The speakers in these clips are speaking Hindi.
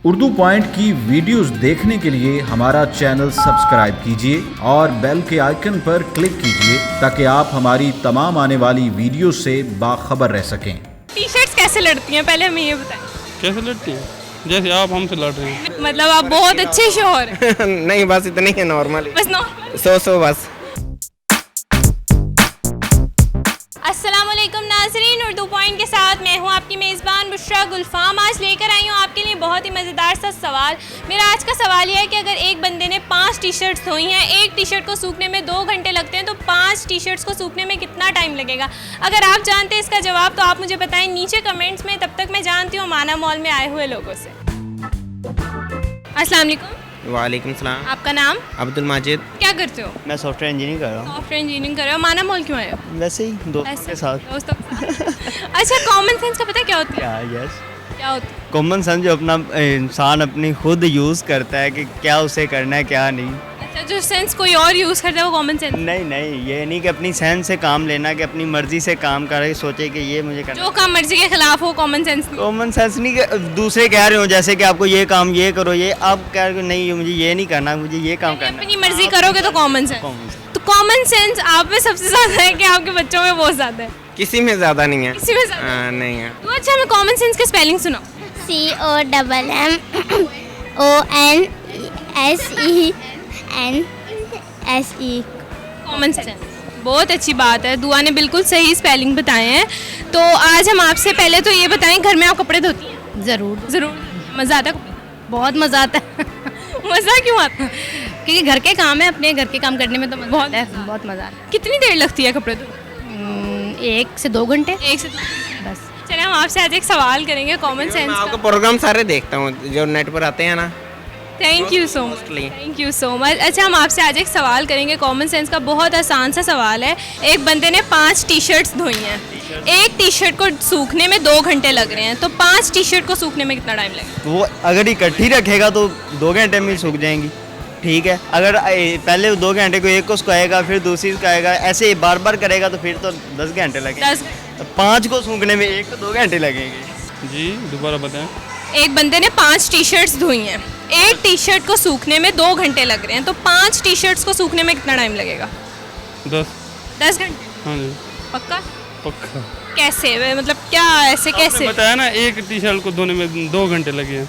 उर्दू पॉइंट की वीडियोस देखने के लिए हमारा चैनल सब्सक्राइब कीजिए और बेल के आइकन पर क्लिक कीजिए ताकि आप हमारी तमाम आने वाली वीडियो से बाखबर रह सकें। टी शर्ट्स कैसे लड़ती हैं, पहले हमें ये बताएं। कैसे लड़ती हैं? जैसे आप हमसे लड़ रहे हैं। मतलब आप बहुत अच्छे शोहर हैं। नहीं बस इतनी ही नॉर्मल बस नॉर्मल। सो बस। अस्सलामुअलैकुम नाज़रीन, उर्दू पॉइंट के साथ मैं हूं आपकी मेज़बान बुशरा गुलफाम। आज लेकर आई हूं आपके लिए बहुत ही मज़ेदार सा सवाल। मेरा आज का सवाल यह है कि अगर एक बंदे ने 5 टी शर्ट्स धोई हैं, एक टी शर्ट को सूखने में 2 घंटे लगते हैं, तो 5 टी शर्ट्स को सूखने में कितना टाइम लगेगा? अगर आप जानते हैं इसका जवाब तो आप मुझे बताएं नीचे कमेंट्स में। तब तक मैं जानती हूँ माना मॉल में आए हुए लोगों से। अस्सलाम वालेकुम। वालेकुम सलाम। आपका नाम? अब्दुल माजिद। क्या करते हो? मैं सॉफ्टवेयर इंजीनियरिंग कर रहा हूँ। सॉफ्टवेयर इंजीनियरिंग कर रहे हो। माना मॉल क्यों आए हो? वैसे ही दोस्तों के साथ। दोस्तों के साथ। अच्छा, कॉमन सेंस का पता है क्या होती है? यस, क्या होती है? कॉमन सेंस जो अपना इंसान अपनी खुद यूज़ करता है कि क्या उसे करना है क्या नहीं। अच्छा, जो सेंस कोई और यूज़ करता है वो कॉमन सेंस? नहीं, ये नहीं कि अपनी सेंस से काम लेना, कि अपनी मर्जी से काम करे, सोचे कि ये मुझे करना। जो काम मर्जी के खिलाफ हो कॉमन सेंस नहीं। कॉमन सेंस नहीं कि दूसरे कह रहे हो जैसे कि आपको ये काम ये करो, ये आप कह रहे हो नहीं मुझे ये नहीं करना, मुझे ये काम करना। अपनी मर्जी करोगे तो कॉमन सेंस। तो कॉमन सेंस आप में सबसे ज्यादा है कि आपके बच्चों में बहुत ज्यादा है? किसी में ज्यादा नहीं है। किसी में ज्यादा नहीं है। तो अच्छा, हमें कॉमन सेंस के स्पेलिंग सुनाओ। COMMONSENSE। कॉमन सेंस, बहुत अच्छी बात है। दुआ ने बिल्कुल सही स्पेलिंग बताए हैं। तो आज हम आपसे पहले तो ये बताएं, घर में आप कपड़े धोती हैं? ज़रूर मज़ा आता है? बहुत मज़ा आता है मज़ा क्यों आता है? क्योंकि घर के काम है, अपने घर के काम करने में तो मज़ा आता है, बहुत मज़ा आता कितनी देर लगती है कपड़े धोने? है। 1 से 2 घंटे एक से दो। बस। चलिए, हम आपसे आज एक सवाल करेंगे कॉमन सेंस मैं आपका का। प्रोग्राम सारे देखता हूँ जो नेट पर आते हैं ना। Thank you so much. Thank you so much. अच्छा, हम आपसे आज एक सवाल करेंगे कॉमन सेंस का। बहुत आसान सा सवाल है। एक बंदे ने 5 टी शर्ट्स धोई हैं, एक टी शर्ट को सूखने में 2 घंटे लग रहे हैं, तो 5 टी शर्ट को सूखने में कितना टाइम लगेगा? वो अगर इकट्ठी रखेगा तो 2 घंटे में सूख जाएंगी, ठीक है। अगर पहले 2 घंटे को एक को सुखाएगा, फिर दूसरी सुखाएगा, ऐसे बार बार करेगा तो फिर तो 10 घंटे लगेंगे। 10। तो 5 को सूखने में 1 को 2 घंटे लगेंगे। जी दोबारा बताएं। एक बंदे ने 5 टी शर्ट्स धोई हैं, एक टी शर्ट को सूखने में 2 घंटे लग रहे हैं, तो 5 टी शर्ट्स को सूखने में कितना टाइम लगेगा? 10 घंटे? हाँ जी पक्का? पक्का। कैसे, मतलब क्या ऐसे कैसे? आपने बताया ना एक टी शर्ट को धोने में 2 घंटे लगे हैं,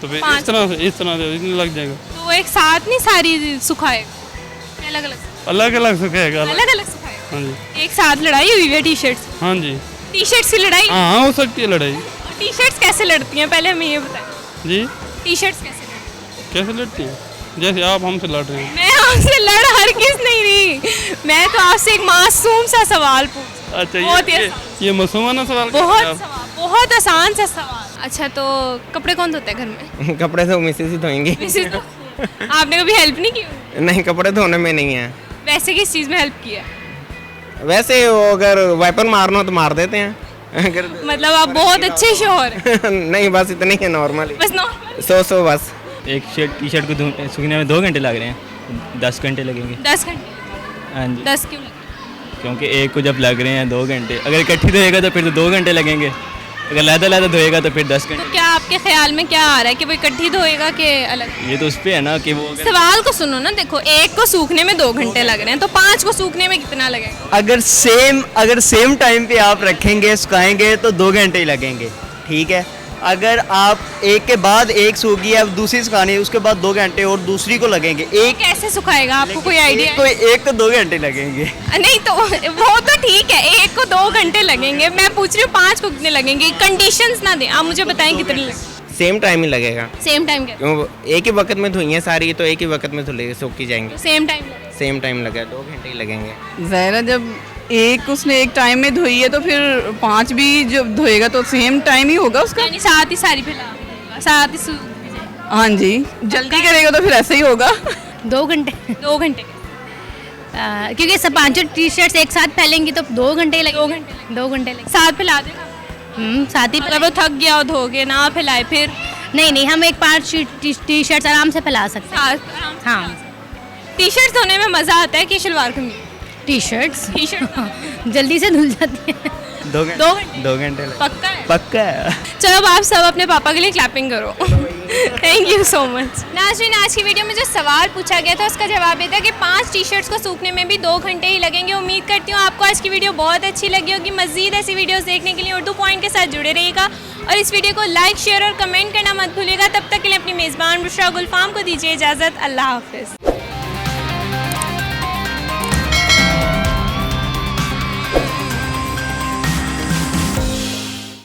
तो फिर इस तरह से इतना लग जाएगा। तो वो एक साथ नहीं सारी सुखाएगा? अलग अलग सुखाएगा। अलग सुखाएगा। हाँ जी। एक साथ लड़ाई हुई है टी शर्ट्स? हाँ जी। टी शर्ट्स की लड़ाई? हाँ हो सकती है लड़ाई। टी शर्ट्स कैसे लड़ती हैं, पहले हमें ये बताएं। जी टी शर्ट्स कैसे लड़ती हैं? जैसे आप हमसे लड़ रहे हैं। मैं आपसे लड़ हर किस नहीं रही, मैं तो आपसे एक मासूम सा सवाल पूछ। अच्छा, बहुत ये मासूमाना सवाल कर रहे हैं आप। बहुत आसान सा सवाल। अच्छा, तो कपड़े कौन धोता है घर में? कपड़े तो मिसेज ही धोएंगे। मिसेज तो। आपने कभी हेल्प नहीं की? नहीं, कपड़े धोने में नहीं है। वैसे किस चीज़ में हेल्प की है? वैसे वो अगर वाइपर मारना हो तो मार देते हैं। अगर मतलब आप बहुत अच्छे शोहर हैं। नहीं बस इतनी ही नॉर्मल। बस नॉर्मल। सो बस। एक टी शर्ट को सूखने में 2 घंटे लग रहे हैं, 10 घंटे लगेंगे। 10 घंटे? हाँ जी। 10 क्यों लगे? क्योंकि एक को जब लग रहे हैं 2 घंटे, अगर इकट्ठी धोएगा तो फिर तो 2 घंटे लगेंगे, अगर लहदा धोएगा तो फिर 10 घंटे। तो क्या आपके ख्याल में क्या आ रहा है कि वो इकट्ठी धोएगा कि अलग? ये तो उस पर है ना कि वो सवाल को सुनो ना। देखो, एक को सूखने में 2 घंटे लग रहे हैं, तो 5 को सूखने में कितना लगेगा? अगर सेम टाइम पे आप रखेंगे, सुखाएंगे तो 2 घंटे ही लगेंगे, ठीक है। अगर आप एक के बाद एक सूखी है, अब दूसरी सुखानी है, उसके बाद 2 घंटे और दूसरी को लगेंगे। एक कैसे सुखाएगा? आपको कोई आइडिया है? एक को 2 घंटे लगेंगे। नहीं तो वो तो ठीक है, एक को 2 घंटे लगेंगे। मैं पूछ रही हूँ 5 को कितने लगेंगे? कंडीशंस ना दें, आप मुझे बताएं कितने लगेंगे? सेम टाइम ही लगेगा। सेम टाइम क्या? क्यों एक ही वक्त में धोई हैं सारी, तो एक ही वक्त में धुले सूखी जाएंगी। सेम टाइम लगेगा। सेम टाइम लगा, 2 घंटे ही लगेंगे। ज़ाहिर है, जब एक उसने एक टाइम में धोई है तो फिर 5 भी जब धोएगा तो सेम टाइम ही होगा उसका। यानी साथ ही सारी फैला देगा, साथ ही सूख भी जाएगा। हाँ जी, जल्दी करेगा तो फिर ऐसे ही होगा। 2 घंटे 2 घंटे क्योंकि सब 5 टी शर्ट्स एक साथ फैलेंगी तो 2 घंटे लगेंगे। 2 घंटे लगेंगे। साथ फैला देगा। साथ ही मतलब वो थक गया और धो के ना फैलाए फिर? नहीं, हम एक 5 टी शर्ट्स आराम से फैला सकते हैं। हाँ। टी शर्ट धोने में मज़ा आता है कि शलवार कमीज? टी शर्ट्स टी शर्ट जल्दी से धुल जाती है। 2 घंटे? 2 घंटे पक्का है? पक्का है। चलो अब आप सब अपने पापा के लिए क्लैपिंग करो। Thank you so much. नाज़रीन, आज की वीडियो में जो सवाल पूछा गया था उसका जवाब ये था कि 5 टी शर्ट्स को सूखने में भी 2 घंटे ही लगेंगे। उम्मीद करती हूँ आपको आज की वीडियो बहुत अच्छी लगी होगी। मज़ीद ऐसी वीडियोस देखने के लिए उर्दू पॉइंट के साथ जुड़े रहिएगा और इस वीडियो को लाइक, शेयर और कमेंट करना मत भूलिएगा। तब तक के लिए अपनी मेज़बान बुशरा गुलफाम को दीजिए इजाज़त। अल्लाह हाफ़िज़।